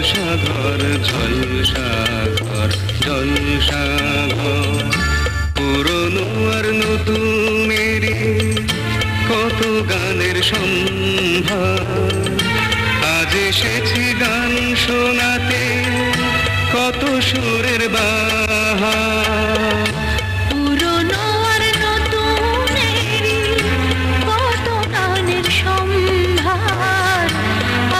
জলসাঘর জলসাঘর জলসাঘর, পুরনো আর নতুনেরই কত গানের সম্ভার, আজ এসেছি গান শোনাতে কত সুরের বাহার। পুরনো আর নতুনেরই কত গানের সম্ভার,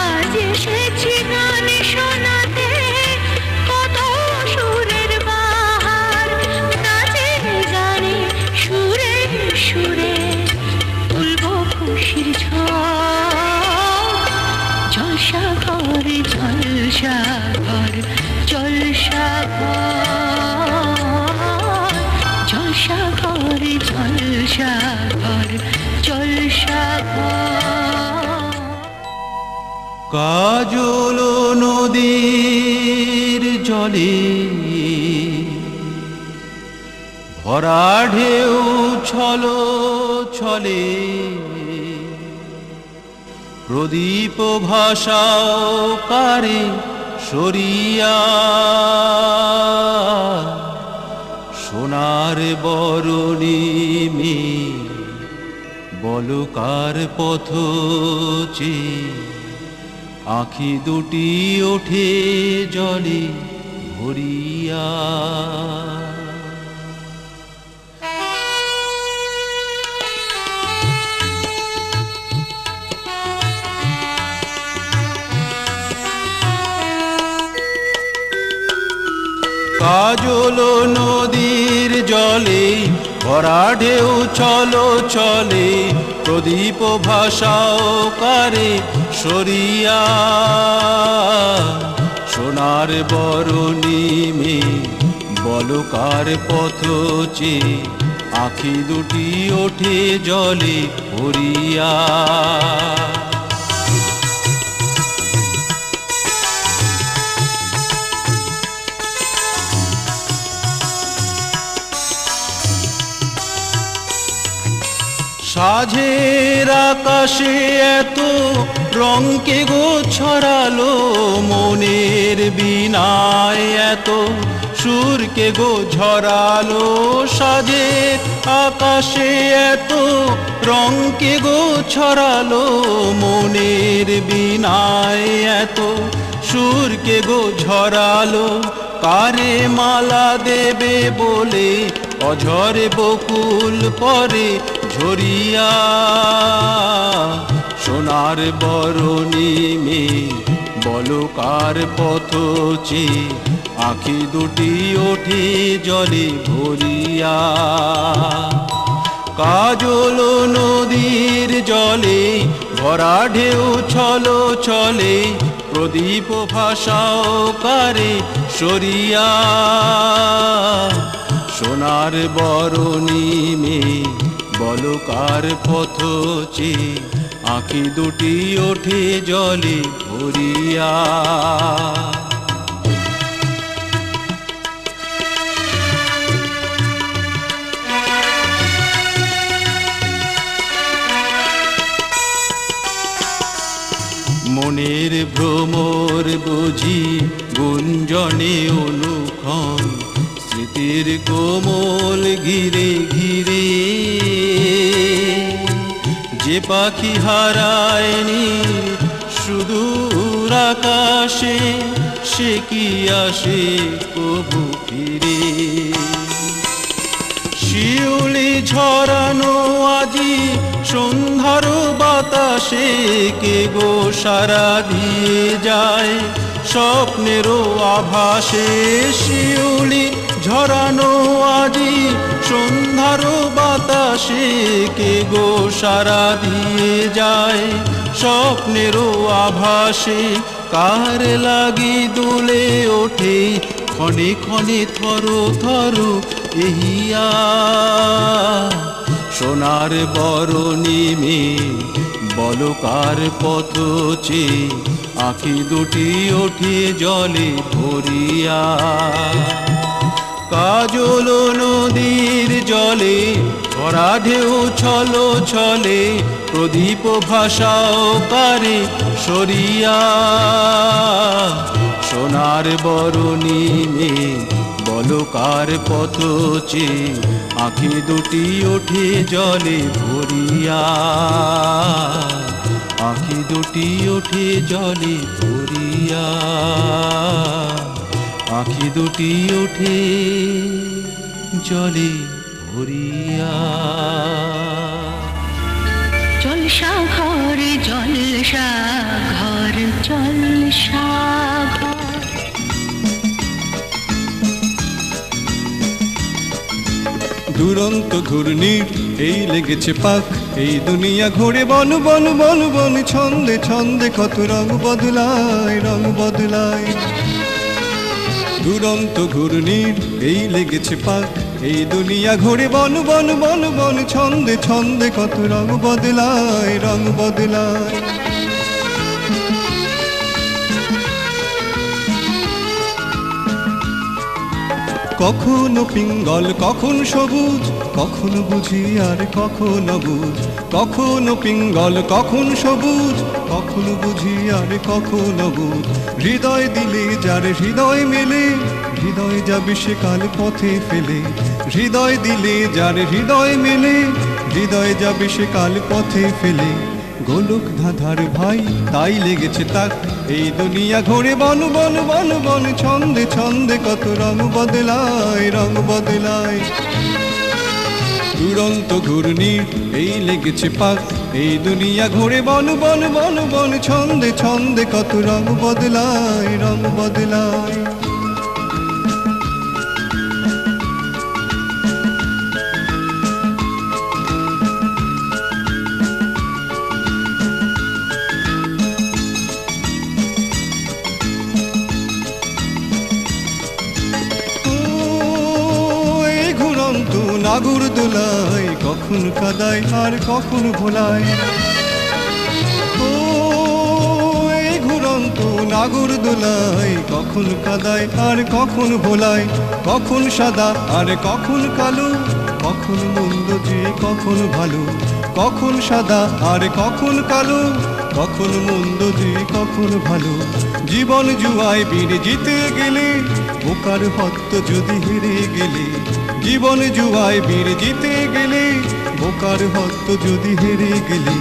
আজ এসেছি গান শোনাতে কত সুরের বাহার। নাচে গানে সুরে সুরে তুলবো খুশির ঝড়, জলসাঘর জলসাঘর জলসাঘর, জলসাঘর জলসাঘর জলসাঘর। কাজল নদীর জলে ভরা ঢেউ ছলো ছলে, প্রদীপ ভাষাও কারে সরিয়া, সোনার বরণী মেয়ে বলো কার পথ চেয়ে, আঁখি দুটি ওঠে জলে ভরিয়া। কাজল নদীর জলে ভরা ঢেউ ছলো ছলে, প্রদীপ ভাষাও কারে সরিয়া, সোনার বরণী মেয়ে বলো কার পথ চেয়ে, আঁখি দুটি ওঠে জলে ভরিয়া। সাঝের আকাশে এত রঙকে গো ছড়ালো, মনের বীণায় এত সুরকে গো ঝরালো। সাঝের আকাশে এত রঙকে গো ছড়ালো, মনের বীণায় এত সুরকে গো ঝরালো। কারে মালা দেবে বলে অঝরে বকুল পরে ঝরিয়া, সোনার বরণী মেয়ে বলো কার পথ চেয়ে, আঁখি দুটি ওঠে জলে ভরিয়া। কাজল নদীর জলে ভরা ঢেউ ছলো ছলে, প্রদীপ ভাষাও কারে সরিয়া, সোনার বরণী মেয়ে বলো কার পথ চেয়ে, আঁখি দুটি ওঠে জলে ভরিয়া। মনের ভ্রমর বুঝি গুঞ্জনে অনুক্ষণ, স্মৃতির কোমল ঘিরে ঘিরে, যে পাখি হারায়নি সুদূর আকাশে, সে কি আসে কবু ফিরে। শিউলি ঝরানো আজি সন্ধ্যার বাতাসে, কে গো সারা দিয়ে যায় স্বপ্নেরও আভাসে। শিউলি ঝরানো আজি সন্ধ্যার বাতাসে, কে গো সারা দিয়ে যায় স্বপ্নেরও আভাসে। কার লাগি দুলে ওঠে ক্ষণে ক্ষণে থর থর এহিয়া, সোনার বরণী মেয়ে বলো কার পথ চেয়ে, আঁখি দুটি ওঠে জলে ভরিয়া। কাজল নদীর জলে ভরা ঢেউ ছলো ছলে, প্রদীপ ভাষাও কারে সরিয়া, সোনার বরণী মেয়ে বলো কার পথ চেয়ে আঁখি দুটি ওঠে জলে ভরিয়া, আঁখি দুটি ওঠে জলে ভরিয়া, আঁখি দুটি ওঠে জলে ভরিয়া। জলসা ঘর জলসা ঘর জলসা ঘর। দুরন্ত ঘূর্ণির এই লেগেছে পাক, এই দুনিয়া ঘোরে বন বন বন বন, ছন্দে ছন্দে কত রং বদলায় রং বদলায়। দুরন্ত ঘূর্ণির এই লেগেছে পাক, এই দুনিয়া ঘোরে বন বন বন বন, ছন্দে ছন্দে কত রং বদলায় রং বদলায়। কখনো পিঙ্গল কখন সবুজ, কখনো বুঝি আর কখনো বুঝ, কখনো পিঙ্গল কখন সবুজ, কখনো বুঝি আর কখনো বুঝ। হৃদয় দিলে যার হৃদয় মেলে, হৃদয় যাবে সে কাল পথে ফেলে। হৃদয় দিলে যার হৃদয় মেলে, হৃদয় যাবে সে কাল পথে ফেলে। গোলক ধাঁধার ভাই তাই লেগেছে তাক, এই দুনিয়া ঘোরে বন বন বন বন, ছন্দে ছন্দে কত রং বদলায় রং বদলায়। দুরন্ত ঘূর্ণির এই লেগেছে পাক, এই দুনিয়া ঘোরে বন বন বন বন, ছন্দে ছন্দে কত রং বদলায় রং বদলায়। নাগর দোলায় কখন কাদায় আর কখন ভোলায়। ও এই ঘুরন্ত নাগর দোলায় কখন কাদায় আর কখন ভোলায়। কখন সাদা আর কখন কালো, কখন মন্দ যে কখন ভালো। কখন সাদা আর কখন কালো, কখন মন্দ যে কখন ভালো। জীবন জুয়ায় বীর জিতে গেলে, বোকার হত্য যদি হেরে গেলে। জীবন জুয়ায় বীর জিতে গেলে, বোকার হত্য যদি হেরে গেলে।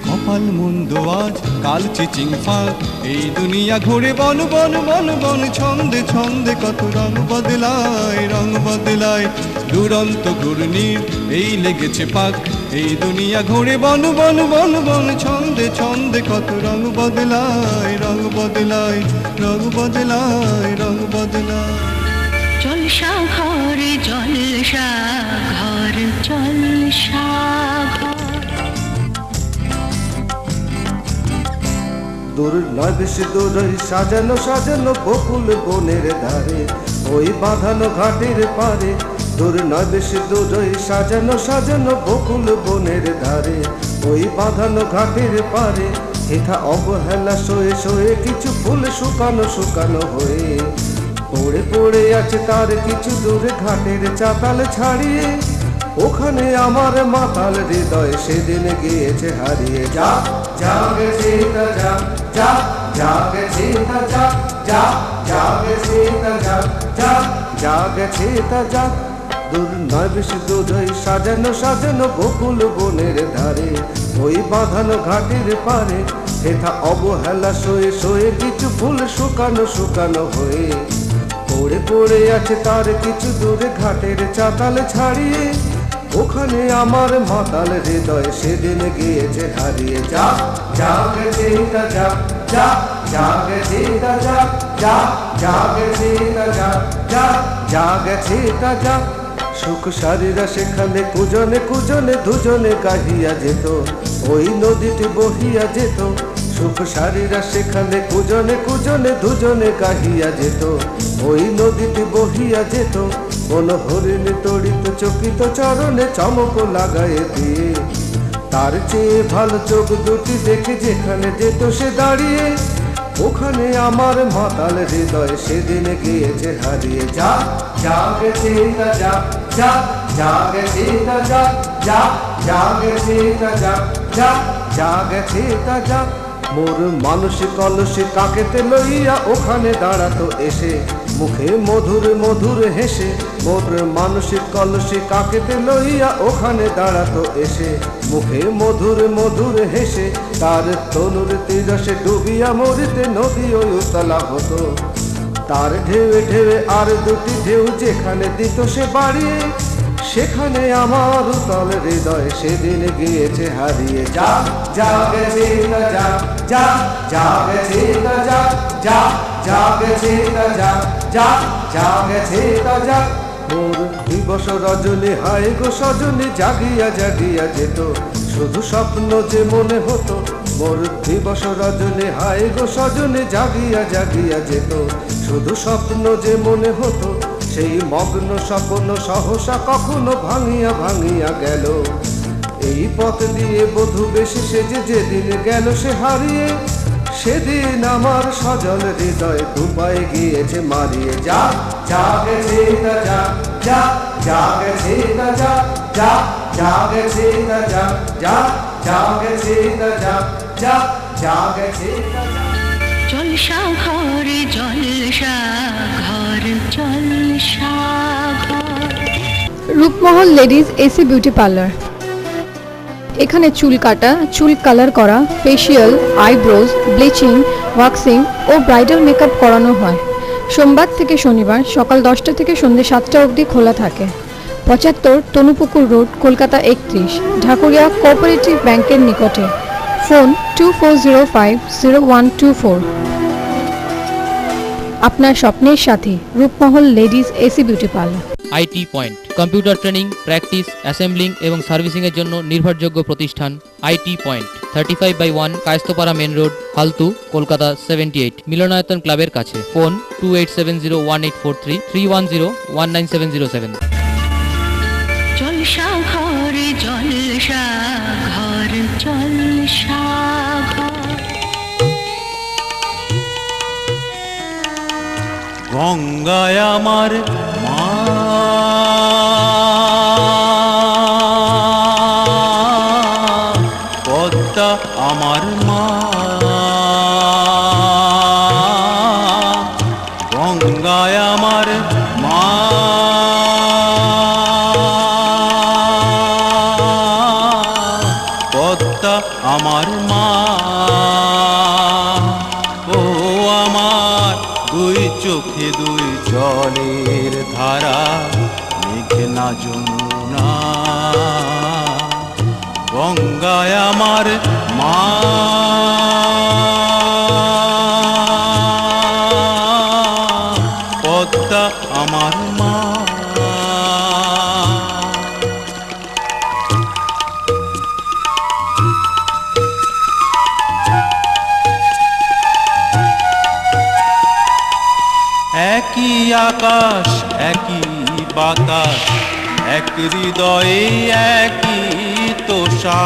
কপাল মন্দ আজ কাল চিচিং ফাঁক, এই দুনিয়া ঘোরে বন বন বন বন, ছন্দে ছন্দে কত রং বদলায় রং বদলায়। দুরন্ত ঘূর্ণির এই লেগেছে পাক, এই দুনিয়া ঘোরে বন বন বন বন, ছন্দে ছন্দে কত রং বদলায় রং বদলায় রং বদলায় রং বদলায়। জলসা ঘর জলসা ঘর জলসা ঘর। দূর নয় বেশি দূর ওই সাজানো সাজানো বকুল বনের ধারে, ওই বাঁধানো ঘাটের পারে। দূর নয় বেশি দূর ওই সাজানো সাজানো বকুল বনের ধারে, ওই বাঁধানো ঘাটের পারে। হেথা অবহেলা শোয়ে শোয়ে কিছু ফুল শুকানো শুকানো হয়ে পড়ে পড়ে আছে তার কিছু দূরে ঘাটের চাতাল ছাড়িয়ে। ওখানে আমার মাতাল হৃদয় সেদিন গিয়েছে হারিয়ে। যা যা গেছে তা যা যা যা গেছে তা যা যা যা গেছে তা যা যা যা গেছে তা যা। দূর নয় বেশি দূর ওই সাজানো সাজানো বকুল বনের ধারে, ওই বাঁধানো ঘাটের পারে। হেথা অবহেলা শোয়ে শোয়ে কিছু ফুল শুকানো শুকানো হয়ে পড়ে পড়ে আছে তার কিছু দূরে ঘাটের চাতাল ছাড়িয়ে। ওখানে আমার মাতাল হৃদয় সেদিন গিয়েছে হারিয়ে। যা যা গেছে তা যা যা যা গেছে তা যা যা যা গেছে তা যা যা যা গেছে তা যা। সুখ সারিরা সেখানে কুজনে কুজনে দুজনে গাহিয়া যেত, ওই নদীটি বহিয়া যেত। সুখ সারিরা সেখানে কুজনে কুজনে দুজনে গাহিয়া যেত, ওই নদীটি বহিয়া যেত। কোন হরিণ তড়িত চকিত চরণে চমক লাগায়ে দিয়ে, তার চেয়ে ভালো চোখ দুটি দেখে যেখানে যেত সে দাঁড়িয়ে। ওখানে আমার মাতাল হৃদয় সেদিন গিয়েছে হারিয়ে। যা যা গেছে তা যা যা যা গেছে তা যা যা যা গেছে তা যা যা যা গেছে তা যা। মোর মানসিক কলসি কাকেতে লইয়া ওখানে দাঁড়াতো এসে মুখে মধুর মধুর হেসে। মোর মানসিক কলসি কাকেতে লইয়া ওখানে দাঁড়াতো এসে মুখে মধুর মধুর হেসে। তার তনুর তীরসে ডুবিয়া মরিতে নদী ওই উতলা হতো। তার ঢেউে ঢেউে আর দুটি ঢেউ যেখানে দিত সে বাড়িয়ে, সেখানে আমার উতল হৃদয় সেদিন গিয়েছে হারিয়ে। যা যা গেছে তা যা, যা যা গেছে তা যা, যা যা গেছে তা যা, যা যা গেছে তা যা। মোর দিবস রজনী হায় গো সজনী জাগিয়া জাগিয়া যেত, শুধু স্বপ্ন যে মনে হতো। মোর দিবস রজনী হায় গো সজনী জাগিয়া জাগিয়া যেত, শুধু স্বপ্ন যে মনে হতো। সেই মগ্ন স্বপ্ন সহসা কখনো ভাঙিয়া ভাঙিয়া গেল। এই পথ দিয়ে বধূ বেশি সেজে যেদিন গেল সে হারিয়ে, সেদিন আমার সজল হৃদয় ডুবাই গিয়েছে মারিয়ে। যা যা গেছে তা যা, যা যা গেছে তা যা, যা যা গেছে তা যা, যা যা গেছে তা যা, যা যা গেছে তা যা। জলসা ঘরে জলসা ঘর, জলসা ঘর। Rupmahal ladies AC beauty parlour. এখানে চুল কাটা, চুল কালার করা, ফেসিয়াল, আইব্রোজ, ব্লিচিং, ওয়াক্সিং ও ব্রাইডাল মেকআপ করানো হয়। সোমবার থেকে শনিবার সকাল 10টা থেকে সন্ধ্যে 7টা অবধি খোলা থাকে। 75 তনুপুকুর রোড, কলকাতা 31, ঢাকুরিয়া কোঅপারেটিভ ব্যাংকের নিকটে। ফোন 24050124। আপনার স্বপ্নের সাথী Rupmahal ladies AC beauty parlour. IT point computer training, practice, assembling এবং সার্ভিসিংয়ের জন্য নির্ভরযোগ্য প্রতিষ্ঠান আইটি পয়েন্ট, 35/1 কায়স্থপাড়া মেন রোড, ফালতু, কলকাতা 78, মিলনায়তন ক্লাবের কাছে। ফোন 28701843, 310197007। জলসা ঘরে জলসা ঘর, জলসা ঘর। গঙ্গায় আমার মা, পদ্মা আমার মা। গঙ্গায় আমার মা, পদ্মা আমার মা। ও আমার দুই চোখে দুই জলের ধারা, মেঘনা যমুনা। গঙ্গায় আমার মা, পদ্মা আমার মা। একই আকাশ একই বাতাস, এক হৃদয়ে একই তোষা।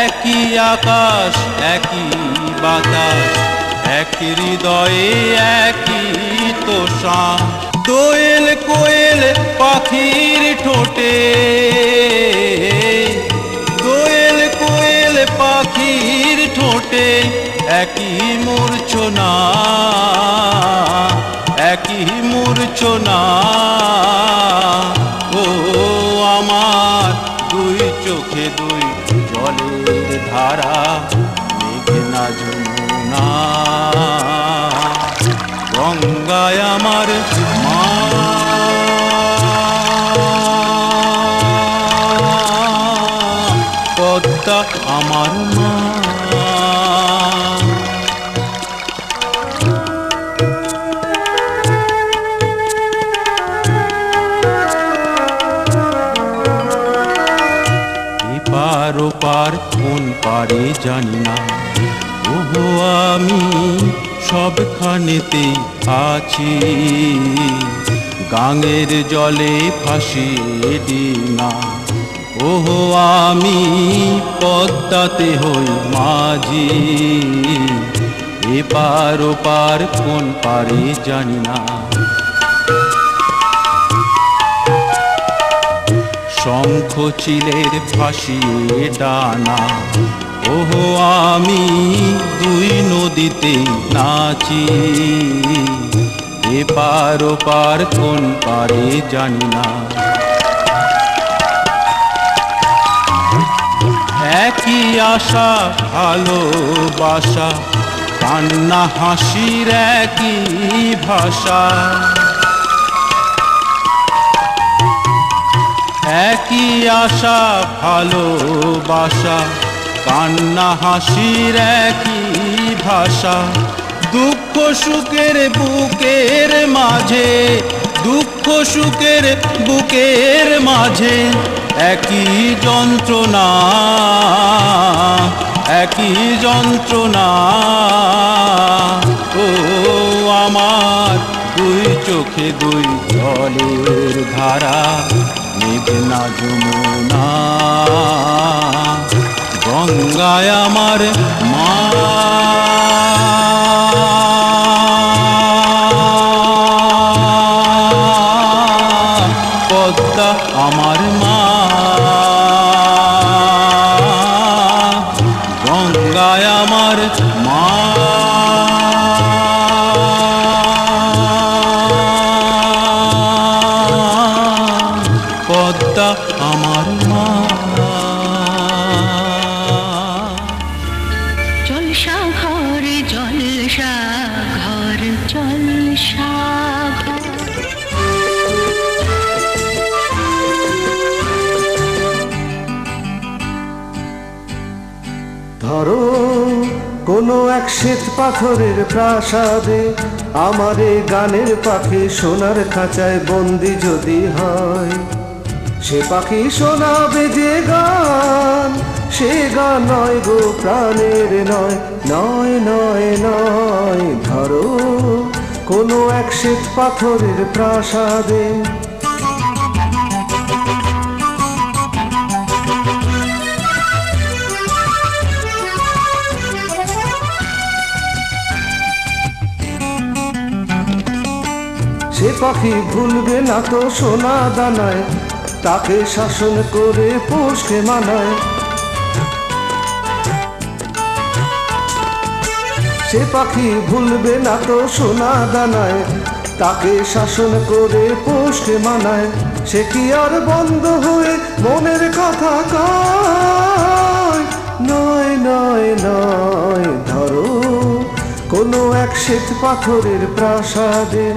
একই আকাশ একই বাতাস, এক হৃদয়ে একই তোষা। দোয়েল কোয়েল পাখির ঠোঁটে, দোয়েল কোয়েল পাখির ঠোঁটে একই মূর্ছনা, একই মূর্ছনা। ও আমার দুই চোখে দুই জলের ধারা, মেঘনা যমুনা। গঙ্গায় আমার মা, পদ্মা আমার মা। এপার ওপার কোন পারে জানি না, ওহো আমি সবখানেতে আছি। গাঙের জলে ভাসিয়ে ডিঙা, ওহো আমি পদ্মাতে হই মাঝি। এপার ওপার কোন পারে জানি না। শঙ্খ চিলের ভাসিয়ে ডানা। ওহো আমি দুই নদীতে নাচি, এপার ওপার কোন পারে জানি না। একই আশা ভালোবাসা, কান্না হাসির একই ভাষা। একই আশা ভালোবাসা, কান্না হাসির একই ভাষা। দুঃখ সুখের বুকের মাঝে, দুঃখ সুখের বুকের মাঝে একই যন্ত্রণা, একই যন্ত্রণা। ও আমার দুই চোখে দুই জলের ধারা, মেঘনা যমুনা, গঙ্গায় আমার মা। পদ্মা আমার মা, গঙ্গায় আমার মা। পদ্মা আমার মা। জলসা ঘর জলসা ঘর জলসা ঘর। ধরো কোনো এক শ্বেত পাথরের প্রাসাদে আমারে গানের পাখি সোনার খাঁচায় বন্দি যদি হয়, সে পাখি শোনাবে যে গান, সে গান নয় গো প্রাণের নয়, নয় নয় নয়। ধরো কোনো এক শ্বেত পাথরের প্রাসাদে সে পাখি ভুলবে না তো সোনা দানায়, তাকে শাসন করে পোষকে মানায়। সে পাখি ভুলবে না তো সোনা দানায়, তাকে শাসন করে পোষকে মানায়। সে কি আর বন্ধ হয়ে মনের কথা কয়, নয় নয় নয়। ধরো কোনো এক শ্বেত পাথরের প্রাসাদে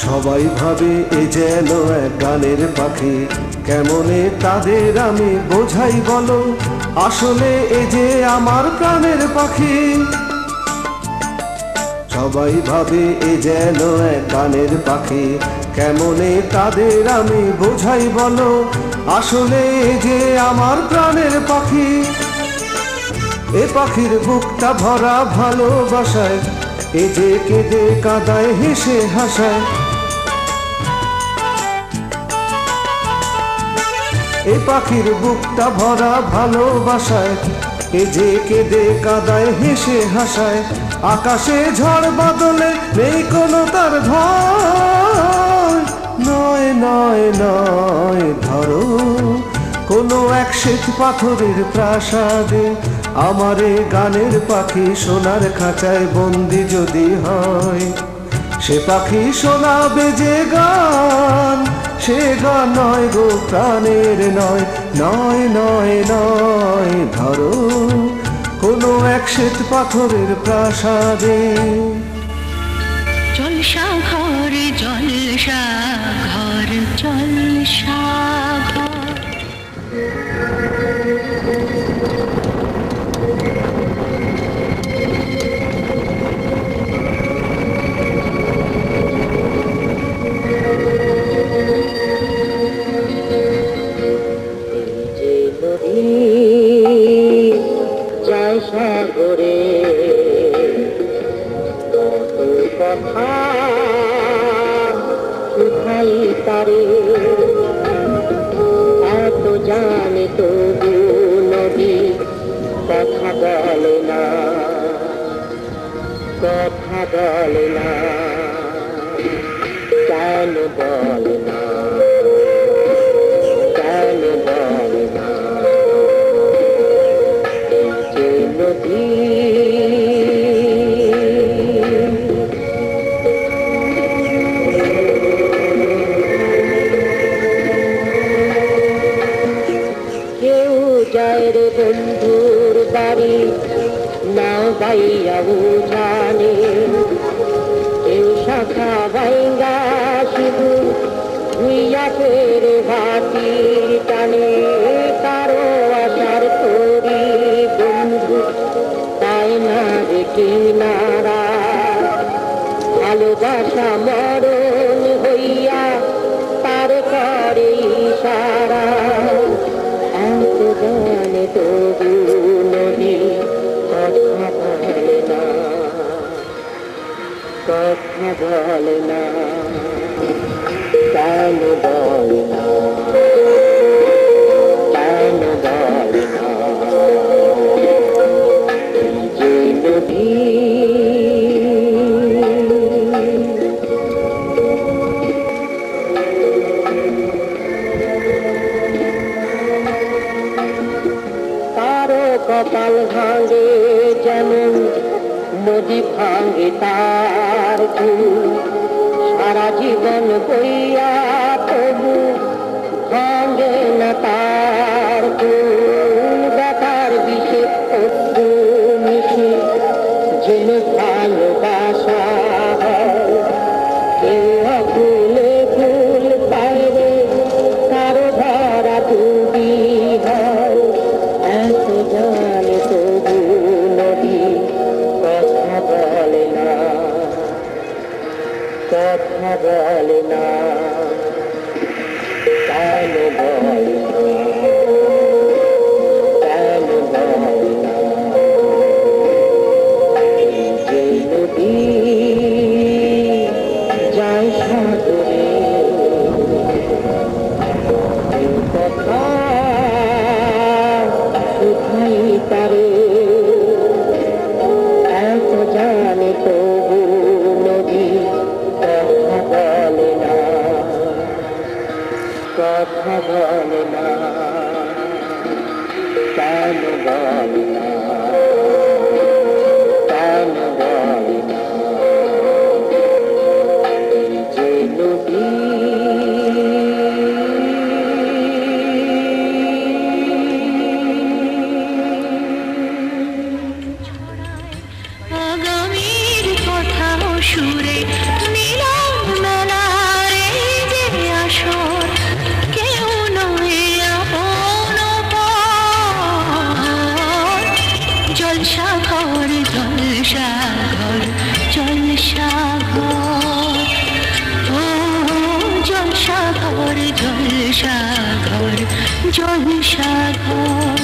সবাই ভাবে এ যেন এক গানের পাখি, কেমনে তাদের আমি বোঝাই বলো, আসলে এ যে আমার প্রাণের পাখি। সবাই ভাবে এ যেন এক গানের পাখি, কেমনে তাদের আমি বোঝাই বলো, আসলে এ যে আমার প্রাণের পাখি। এ পাখির বুকটা ভরা ভালোবাসায়, এ যে কেঁদে কাঁদায় হেসে হাসায়। এ পাখির বুকটা ভরা ভালোবাসায়, এ যে কেঁদে কাঁদায় হেসে হাসায়। আকাশে ঝড় বাদলে নেই কোনো তার ভয়, নয় নয় নয়। ধরো কোনো এক শ্বেত পাথরের প্রাসাদে আমারে গানের পাখি সোনার খাঁচায় বন্দি যদি হয়, সে পাখি শোনাবে যে গান, সে গান নয় গো প্রাণের নয়, নয় নয় নয়। ধরো কোনো এক শ্বেত পাথরের প্রাসাদে জলসা ঘর জলসা ঘর জলসা ঘর। যায় সাগরে কত কথা কোথায় তারে এত জানে তবু নদী কথা বলে না, কেন বলে না, কেন বলে না, এই যে নদী কেউ যায় রে বন্ধুর বাড়ি নাও বাইয়াও জানে, কেউ শাখা বাইঙ্গা শুধু ভুইয়া ফেরে ভাতি টানে, কারো আসার করি বন্ধু তাই না রে কিনারা, ভালোবাসা মরণ হইয়া তার করে ইশারা, এত জানে তবু নদী কথা বলে না, কথা বলে না, কেন বলে না, কেন বলে না, এই যে নদী কপাল ভাঙে যেমন নদী ভাঙে তার ফুল, সারা জীবন বইয়া তবু ভাঙে না তার ফুল, ব্যথার বিষে তবু মিশে যেন ভালোবাসা হয়, কেউ ফুলে ফুল পাইলে কারো ধরা ডুবি হয়, এত জানে তবু নদী কথা বলে না, কথা বলে না, কেন বলে না, কেন বলে না, এই যে নদী যায় সাগরে, এই কথা শুধাই তারে, এত জানে তবু নদী কথা বলে না, কথা বলে না, কেন বলে না, কেন বলে না, এই যে নদী আগামীর কথা সুরে মিলন মেলার এই যে আসর, কেউ নয় আপন পর, জলসা ঘর জলসা ঘর জলসা ঘর, ও জলসা ঘর জলসা ঘর জলসা ঘর,